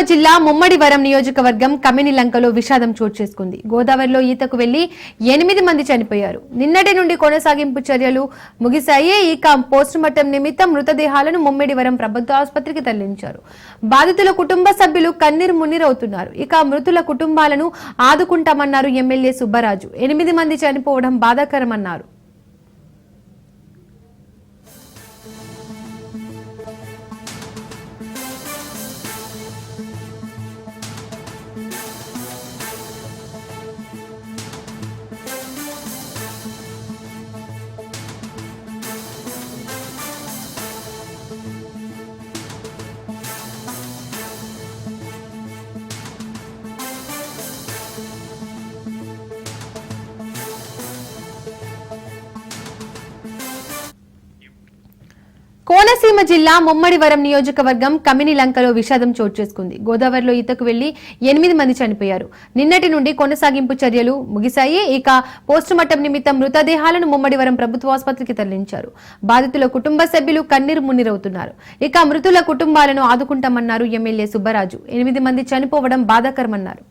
జిల్లా ముమ్మడివరం నియోజకవర్గం కమినిలంకలో విషాదం చోటు చేసుకుంది. గోదావరిలో ఈతకు వెళ్లి 8 మంది చనిపోయారు. నిన్నటి నుండి కొనసాగింపు చర్యలు ముగిశాయి. ఇక పోస్టుమార్టం నిమిత్తం మృతదేహాలను ముమ్మడివరం ప్రభుత్వ ఆసుపత్రికి తరలించారు. బాధితుల కుటుంబ సభ్యులు కన్నీరు మున్నీరవుతున్నారు. ఇక మృతుల కుటుంబాలను ఆదుకుంటామన్నారు ఎమ్మెల్యే సుబ్బరాజు. 8 మంది చనిపోవడం బాధాకరమన్నారు. కోనసీమ జిల్లా ముమ్మడివరం నియోజకవర్గం కమినిలంకలో విషాదం చోటు చేసుకుంది. గోదావరిలో ఈతకు వెళ్లి 8 మంది చనిపోయారు. నిన్నటి నుండి కొనసాగింపు చర్యలు ముగిశాయి. ఇక పోస్టుమార్టం నిమిత్తం మృతదేహాలను ముమ్మడివరం ప్రభుత్వ ఆసుపత్రికి తరలించారు. బాధితుల కుటుంబ సభ్యులు కన్నీరు మున్నీరవుతున్నారు. ఇక మృతుల కుటుంబాలను ఆదుకుంటామన్నారు ఎమ్మెల్యే సుబ్బరాజు. 8 మంది చనిపోవడం బాధాకరమన్నారు.